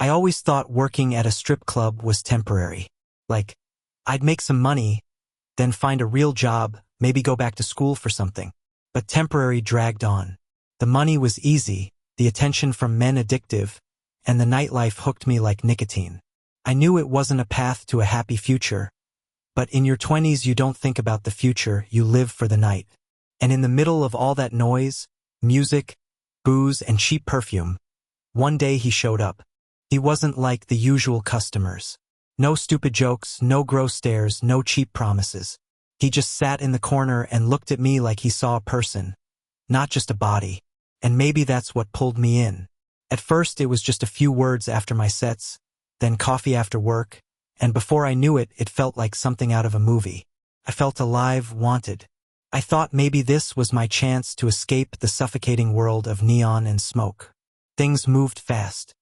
I always thought working at a strip club was temporary. Like, I'd make some money, then find a real job, maybe go back to school for something. But temporary dragged on. The money was easy, the attention from men addictive, and the nightlife hooked me like nicotine. I knew it wasn't a path to a happy future, but in your 20s you don't think about the future, you live for the night. And in the middle of all that noise, music, booze, and cheap perfume, one day he showed up. He wasn't like the usual customers. No stupid jokes, no gross stares, no cheap promises. He just sat in the corner and looked at me like he saw a person, not just a body. And maybe that's what pulled me in. At first it was just a few words after my sets, then coffee after work, and before I knew it, it felt like something out of a movie. I felt alive, wanted. I thought maybe this was my chance to escape the suffocating world of neon and smoke. Things moved fast.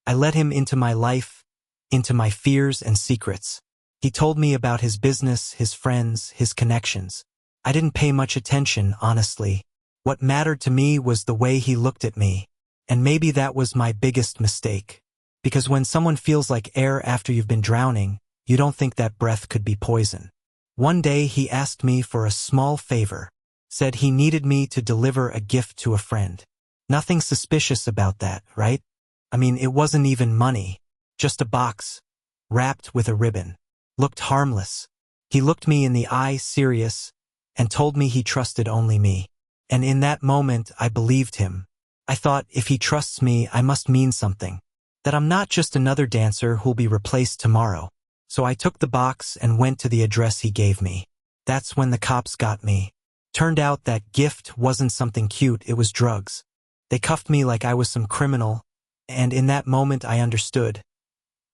I let him into my life, into my fears and secrets. He told me about his business, his friends, his connections. I didn't pay much attention, honestly. What mattered to me was the way he looked at me. And maybe that was my biggest mistake. Because when someone feels like air after you've been drowning, you don't think that breath could be poison. One day he asked me for a small favor. Said he needed me to deliver a gift to a friend. Nothing suspicious about that, right? I mean, it wasn't even money. Just a box, wrapped with a ribbon. Looked harmless. He looked me in the eye, serious, and told me he trusted only me. And in that moment, I believed him. I thought, if he trusts me, I must mean something. That I'm not just another dancer who'll be replaced tomorrow. So I took the box and went to the address he gave me. That's when the cops got me. Turned out that gift wasn't something cute, it was drugs. They cuffed me like I was some criminal, and in that moment I understood.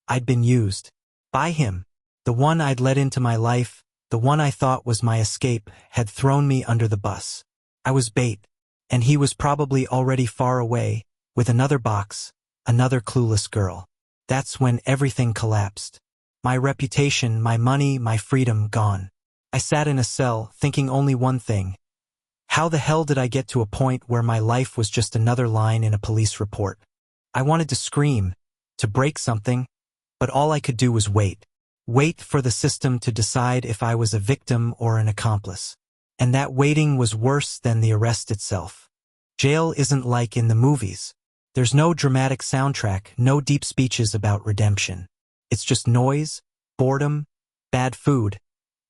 I'd been used. By him. The one I'd let into my life, the one I thought was my escape, had thrown me under the bus. I was bait, and he was probably already far away, with another box, another clueless girl. That's when everything collapsed. My reputation, my money, my freedom gone. I sat in a cell, thinking only one thing. How the hell did I get to a point where my life was just another line in a police report? I wanted to scream, to break something, but all I could do was wait. Wait for the system to decide if I was a victim or an accomplice. And that waiting was worse than the arrest itself. Jail isn't like in the movies. There's no dramatic soundtrack, no deep speeches about redemption. It's just noise, boredom, bad food,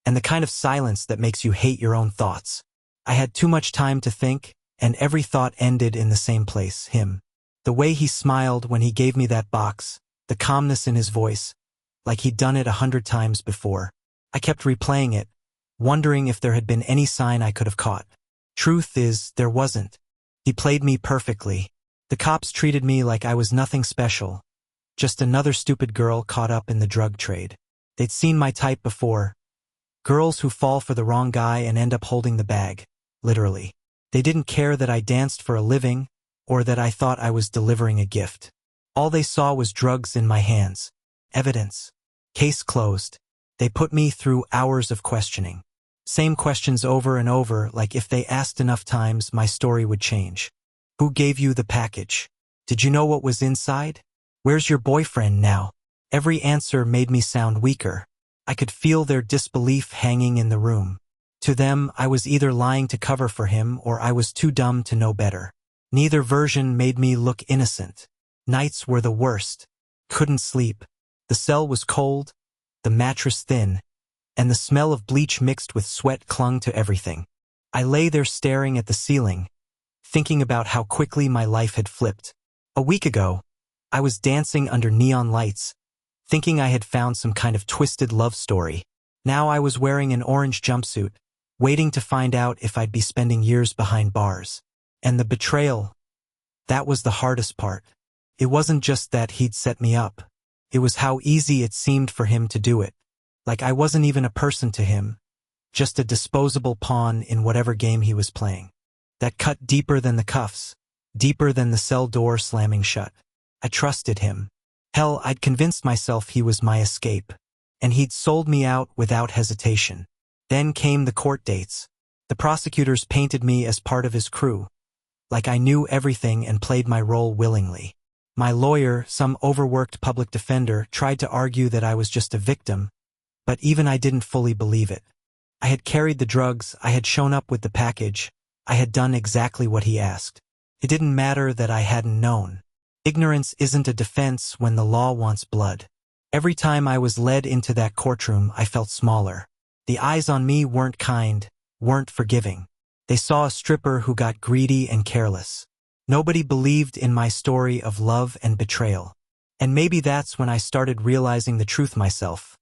and the kind of silence that makes you hate your own thoughts. I had too much time to think, and every thought ended in the same place, him. The way he smiled when he gave me that box, the calmness in his voice, like he'd done it 100 times before. I kept replaying it, wondering if there had been any sign I could have caught. Truth is, there wasn't. He played me perfectly. The cops treated me like I was nothing special, just another stupid girl caught up in the drug trade. They'd seen my type before. Girls who fall for the wrong guy and end up holding the bag, literally. They didn't care that I danced for a living, or that I thought I was delivering a gift. All they saw was drugs in my hands. Evidence. Case closed. They put me through hours of questioning. Same questions over and over, like if they asked enough times, my story would change. Who gave you the package? Did you know what was inside? Where's your boyfriend now? Every answer made me sound weaker. I could feel their disbelief hanging in the room. To them, I was either lying to cover for him or I was too dumb to know better. Neither version made me look innocent. Nights were the worst. Couldn't sleep. The cell was cold, the mattress thin, and the smell of bleach mixed with sweat clung to everything. I lay there staring at the ceiling, thinking about how quickly my life had flipped. A week ago, I was dancing under neon lights, thinking I had found some kind of twisted love story. Now I was wearing an orange jumpsuit, waiting to find out if I'd be spending years behind bars. And the betrayal, that was the hardest part. It wasn't just that he'd set me up. It was how easy it seemed for him to do it. Like I wasn't even a person to him, just a disposable pawn in whatever game he was playing. That cut deeper than the cuffs, deeper than the cell door slamming shut. I trusted him. Hell, I'd convinced myself he was my escape, and he'd sold me out without hesitation. Then came the court dates. The prosecutors painted me as part of his crew, like I knew everything and played my role willingly. My lawyer, some overworked public defender, tried to argue that I was just a victim, but even I didn't fully believe it. I had carried the drugs, I had shown up with the package, I had done exactly what he asked. It didn't matter that I hadn't known. Ignorance isn't a defense when the law wants blood. Every time I was led into that courtroom, I felt smaller. The eyes on me weren't kind, weren't forgiving. They saw a stripper who got greedy and careless. Nobody believed in my story of love and betrayal. And maybe that's when I started realizing the truth myself.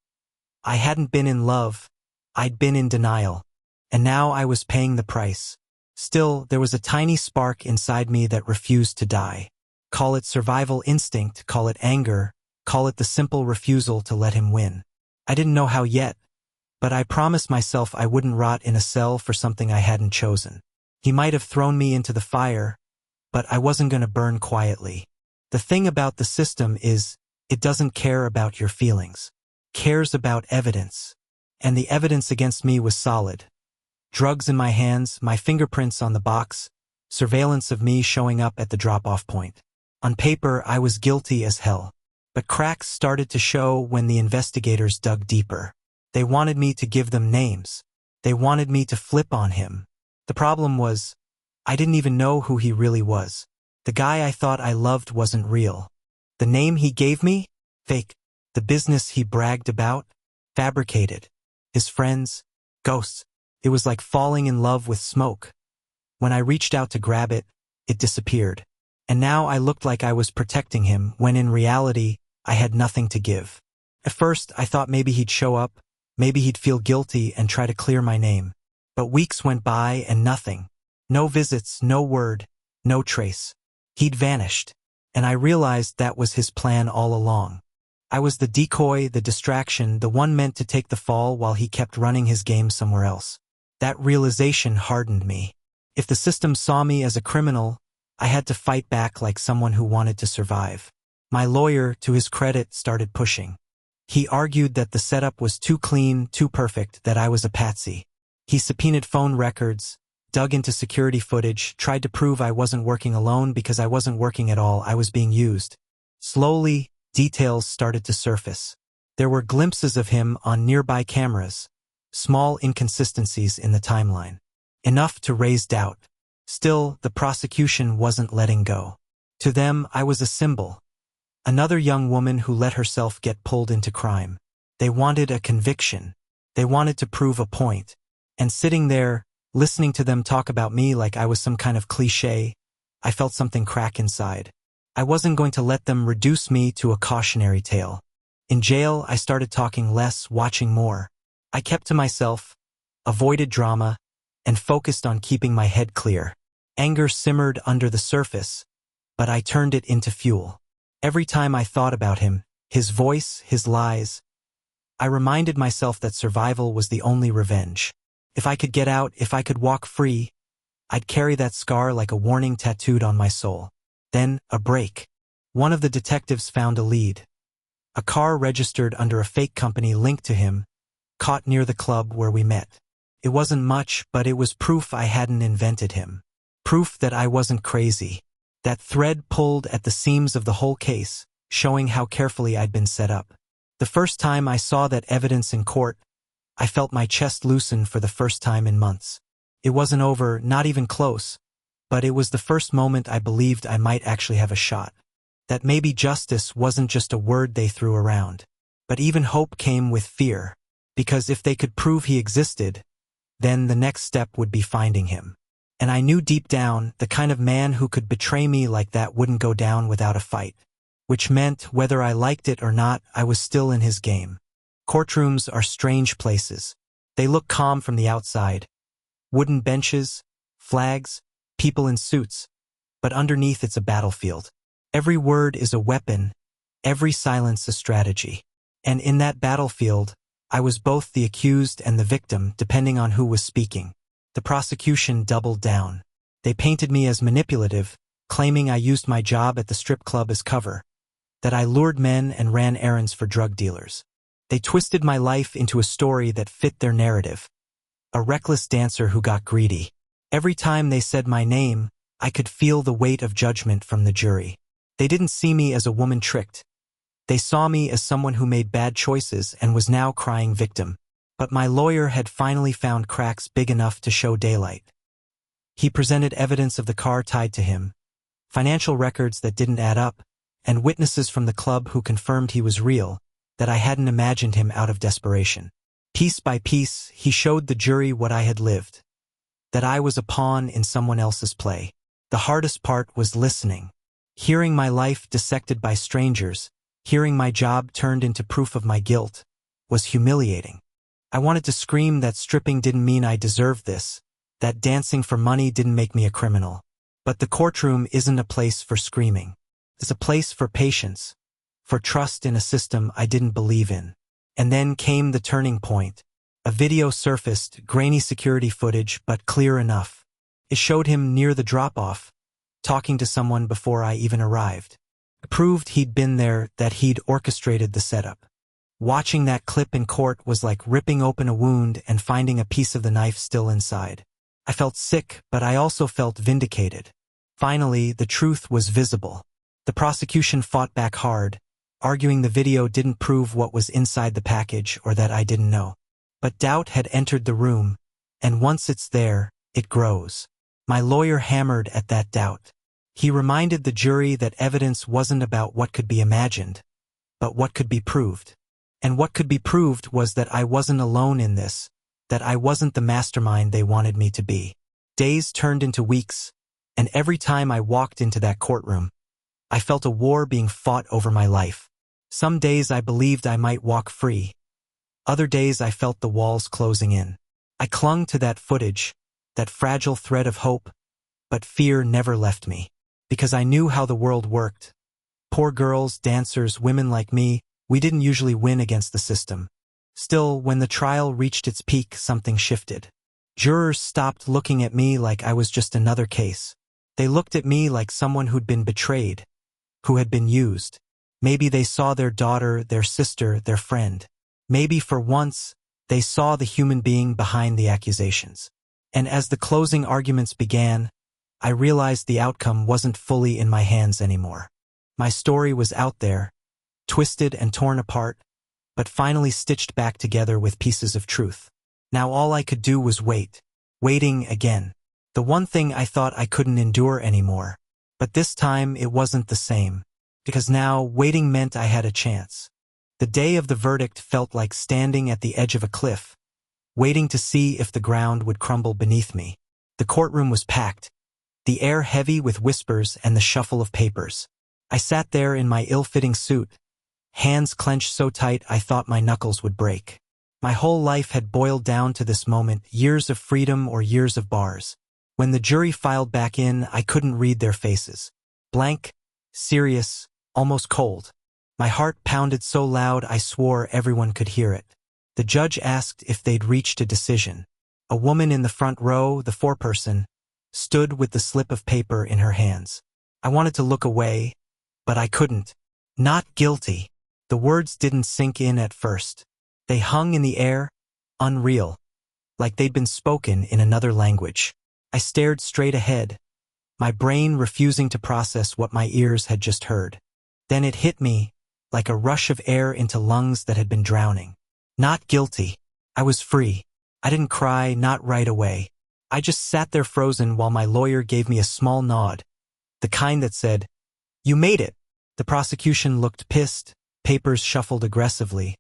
I hadn't been in love, I'd been in denial. And now I was paying the price. Still, there was a tiny spark inside me that refused to die. Call it survival instinct, call it anger, call it the simple refusal to let him win. I didn't know how yet, but I promised myself I wouldn't rot in a cell for something I hadn't chosen. He might have thrown me into the fire, but I wasn't going to burn quietly. The thing about the system is, it doesn't care about your feelings. It cares about evidence. And the evidence against me was solid. Drugs in my hands, my fingerprints on the box, surveillance of me showing up at the drop-off point. On paper, I was guilty as hell. But cracks started to show when the investigators dug deeper. They wanted me to give them names. They wanted me to flip on him. The problem was, I didn't even know who he really was. The guy I thought I loved wasn't real. The name he gave me? Fake. The business he bragged about? Fabricated. His friends? Ghosts. It was like falling in love with smoke. When I reached out to grab it, it disappeared. And now I looked like I was protecting him, when in reality, I had nothing to give. At first, I thought maybe he'd show up, maybe he'd feel guilty and try to clear my name. But weeks went by and nothing. No visits, no word, no trace. He'd vanished. And I realized that was his plan all along. I was the decoy, the distraction, the one meant to take the fall while he kept running his game somewhere else. That realization hardened me. If the system saw me as a criminal, I had to fight back like someone who wanted to survive. My lawyer, to his credit, started pushing. He argued that the setup was too clean, too perfect, that I was a patsy. He subpoenaed phone records, dug into security footage, tried to prove I wasn't working alone because I wasn't working at all, I was being used. Slowly, details started to surface. There were glimpses of him on nearby cameras, small inconsistencies in the timeline. Enough to raise doubt. Still, the prosecution wasn't letting go. To them, I was a symbol. Another young woman who let herself get pulled into crime. They wanted a conviction. They wanted to prove a point. And sitting there, listening to them talk about me like I was some kind of cliché, I felt something crack inside. I wasn't going to let them reduce me to a cautionary tale. In jail, I started talking less, watching more. I kept to myself, avoided drama, and focused on keeping my head clear. Anger simmered under the surface, but I turned it into fuel. Every time I thought about him, his voice, his lies, I reminded myself that survival was the only revenge. If I could get out, if I could walk free, I'd carry that scar like a warning tattooed on my soul. Then, a break. One of the detectives found a lead. A car registered under a fake company linked to him, caught near the club where we met. It wasn't much, but it was proof I hadn't invented him. Proof that I wasn't crazy. That thread pulled at the seams of the whole case, showing how carefully I'd been set up. The first time I saw that evidence in court, I felt my chest loosen for the first time in months. It wasn't over, not even close, but it was the first moment I believed I might actually have a shot. That maybe justice wasn't just a word they threw around. But even hope came with fear, because if they could prove he existed, then the next step would be finding him. And I knew deep down, the kind of man who could betray me like that wouldn't go down without a fight. Which meant, whether I liked it or not, I was still in his game. Courtrooms are strange places. They look calm from the outside. Wooden benches, flags, people in suits. But underneath it's a battlefield. Every word is a weapon, every silence a strategy. And in that battlefield, I was both the accused and the victim, depending on who was speaking. The prosecution doubled down. They painted me as manipulative, claiming I used my job at the strip club as cover, that I lured men and ran errands for drug dealers. They twisted my life into a story that fit their narrative. A reckless dancer who got greedy. Every time they said my name, I could feel the weight of judgment from the jury. They didn't see me as a woman tricked. They saw me as someone who made bad choices and was now crying victim. But my lawyer had finally found cracks big enough to show daylight. He presented evidence of the car tied to him, financial records that didn't add up, and witnesses from the club who confirmed he was real, that I hadn't imagined him out of desperation. Piece by piece, he showed the jury what I had lived, that I was a pawn in someone else's play. The hardest part was listening. Hearing my life dissected by strangers, hearing my job turned into proof of my guilt, was humiliating. I wanted to scream that stripping didn't mean I deserved this, that dancing for money didn't make me a criminal. But the courtroom isn't a place for screaming. It's a place for patience, for trust in a system I didn't believe in. And then came the turning point. A video surfaced, grainy security footage, but clear enough. It showed him near the drop-off, talking to someone before I even arrived. It proved he'd been there, that he'd orchestrated the setup. Watching that clip in court was like ripping open a wound and finding a piece of the knife still inside. I felt sick, but I also felt vindicated. Finally, the truth was visible. The prosecution fought back hard, arguing the video didn't prove what was inside the package or that I didn't know. But doubt had entered the room, and once it's there, it grows. My lawyer hammered at that doubt. He reminded the jury that evidence wasn't about what could be imagined, but what could be proved. And what could be proved was that I wasn't alone in this, that I wasn't the mastermind they wanted me to be. Days turned into weeks, and every time I walked into that courtroom, I felt a war being fought over my life. Some days I believed I might walk free. Other days I felt the walls closing in. I clung to that footage, that fragile thread of hope, but fear never left me. Because I knew how the world worked. Poor girls, dancers, women like me, we didn't usually win against the system. Still, when the trial reached its peak, something shifted. Jurors stopped looking at me like I was just another case. They looked at me like someone who'd been betrayed, who had been used. Maybe they saw their daughter, their sister, their friend. Maybe for once, they saw the human being behind the accusations. And as the closing arguments began, I realized the outcome wasn't fully in my hands anymore. My story was out there, twisted and torn apart, but finally stitched back together with pieces of truth. Now all I could do was wait. Waiting again. The one thing I thought I couldn't endure anymore. But this time it wasn't the same. Because now waiting meant I had a chance. The day of the verdict felt like standing at the edge of a cliff, waiting to see if the ground would crumble beneath me. The courtroom was packed, the air heavy with whispers and the shuffle of papers. I sat there in my ill-fitting suit, hands clenched so tight I thought my knuckles would break. My whole life had boiled down to this moment, years of freedom or years of bars. When the jury filed back in, I couldn't read their faces. Blank, serious, almost cold. My heart pounded so loud I swore everyone could hear it. The judge asked if they'd reached a decision. A woman in the front row, the foreperson, stood with the slip of paper in her hands. I wanted to look away, but I couldn't. Not guilty. The words didn't sink in at first. They hung in the air, unreal, like they'd been spoken in another language. I stared straight ahead, my brain refusing to process what my ears had just heard. Then it hit me, like a rush of air into lungs that had been drowning. Not guilty. I was free. I didn't cry, not right away. I just sat there frozen while my lawyer gave me a small nod, the kind that said, "You made it." The prosecution looked pissed, papers shuffled aggressively,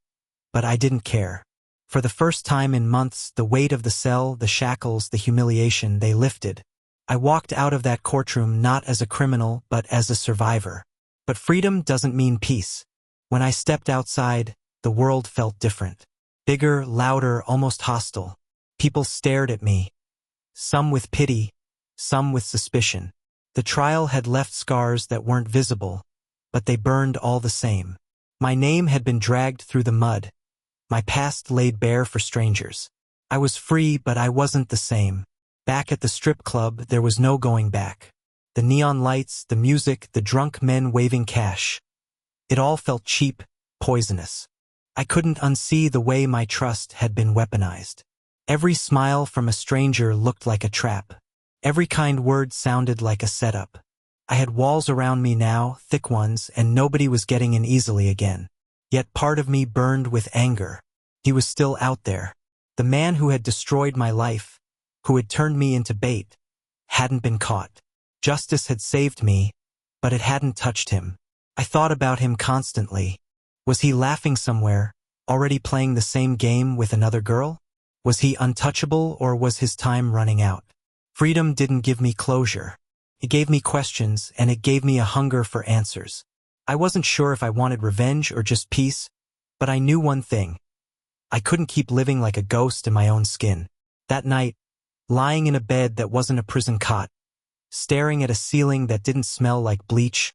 but I didn't care. For the first time in months, the weight of the cell, the shackles, the humiliation, they lifted. I walked out of that courtroom not as a criminal, but as a survivor. But freedom doesn't mean peace. When I stepped outside, the world felt different. Bigger, louder, almost hostile. People stared at me. Some with pity, some with suspicion. The trial had left scars that weren't visible, but they burned all the same. My name had been dragged through the mud. My past laid bare for strangers. I was free, but I wasn't the same. Back at the strip club, there was no going back. The neon lights, the music, the drunk men waving cash. It all felt cheap, poisonous. I couldn't unsee the way my trust had been weaponized. Every smile from a stranger looked like a trap. Every kind word sounded like a setup. I had walls around me now, thick ones, and nobody was getting in easily again. Yet part of me burned with anger. He was still out there. The man who had destroyed my life, who had turned me into bait, hadn't been caught. Justice had saved me, but it hadn't touched him. I thought about him constantly. Was he laughing somewhere, already playing the same game with another girl? Was he untouchable, or was his time running out? Freedom didn't give me closure. It gave me questions, and it gave me a hunger for answers. I wasn't sure if I wanted revenge or just peace, but I knew one thing. I couldn't keep living like a ghost in my own skin. That night, lying in a bed that wasn't a prison cot, staring at a ceiling that didn't smell like bleach,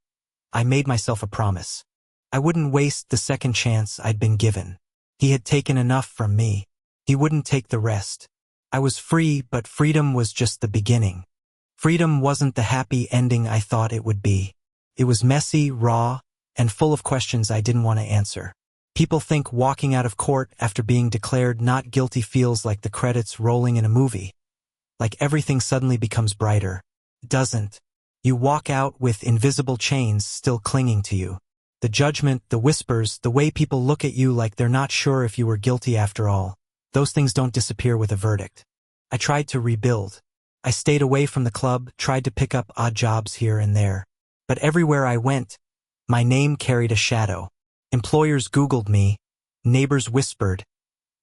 I made myself a promise. I wouldn't waste the second chance I'd been given. He had taken enough from me. He wouldn't take the rest. I was free, but freedom was just the beginning. Freedom wasn't the happy ending I thought it would be. It was messy, raw, and full of questions I didn't want to answer. People think walking out of court after being declared not guilty feels like the credits rolling in a movie. Like everything suddenly becomes brighter. It doesn't. You walk out with invisible chains still clinging to you. The judgment, the whispers, the way people look at you like they're not sure if you were guilty after all. Those things don't disappear with a verdict. I tried to rebuild. I stayed away from the club, tried to pick up odd jobs here and there. But everywhere I went, my name carried a shadow. Employers Googled me, neighbors whispered,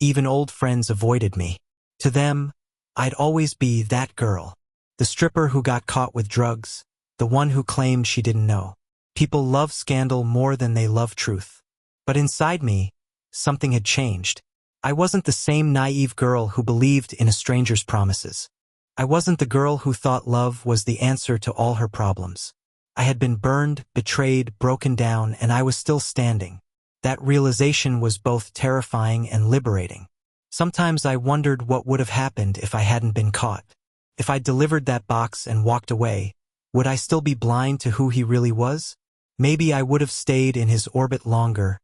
even old friends avoided me. To them, I'd always be that girl. The stripper who got caught with drugs, the one who claimed she didn't know. People love scandal more than they love truth. But inside me, something had changed. I wasn't the same naive girl who believed in a stranger's promises. I wasn't the girl who thought love was the answer to all her problems. I had been burned, betrayed, broken down, and I was still standing. That realization was both terrifying and liberating. Sometimes I wondered what would have happened if I hadn't been caught. If I delivered that box and walked away, would I still be blind to who he really was? Maybe I would have stayed in his orbit longer,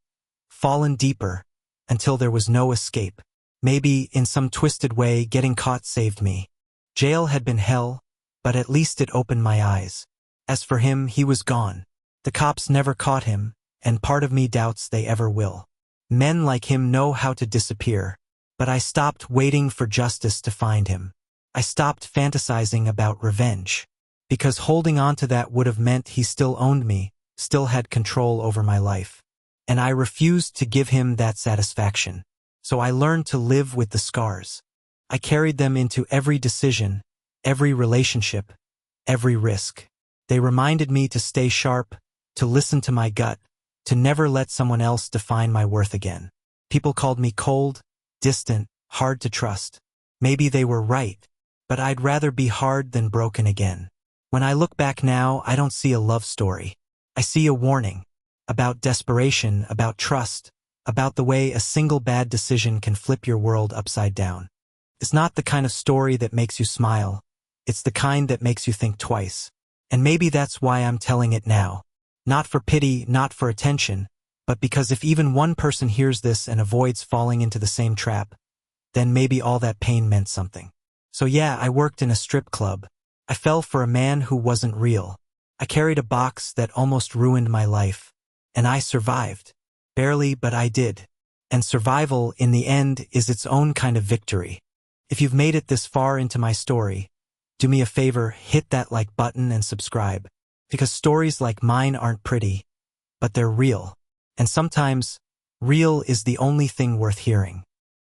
fallen deeper, until there was no escape. Maybe, in some twisted way, getting caught saved me. Jail had been hell, but at least it opened my eyes. As for him, he was gone. The cops never caught him, and part of me doubts they ever will. Men like him know how to disappear, but I stopped waiting for justice to find him. I stopped fantasizing about revenge, because holding on to that would have meant he still owned me, still had control over my life. And I refused to give him that satisfaction. So I learned to live with the scars. I carried them into every decision, every relationship, every risk. They reminded me to stay sharp, to listen to my gut, to never let someone else define my worth again. People called me cold, distant, hard to trust. Maybe they were right, but I'd rather be hard than broken again. When I look back now, I don't see a love story. I see a warning. About desperation, about trust, about the way a single bad decision can flip your world upside down. It's not the kind of story that makes you smile. It's the kind that makes you think twice. And maybe that's why I'm telling it now. Not for pity, not for attention, but because if even one person hears this and avoids falling into the same trap, then maybe all that pain meant something. So yeah, I worked in a strip club. I fell for a man who wasn't real. I carried a box that almost ruined my life. And I survived. Barely, but I did. And survival, in the end, is its own kind of victory. If you've made it this far into my story, do me a favor, hit that like button and subscribe. Because stories like mine aren't pretty, but they're real. And sometimes, real is the only thing worth hearing.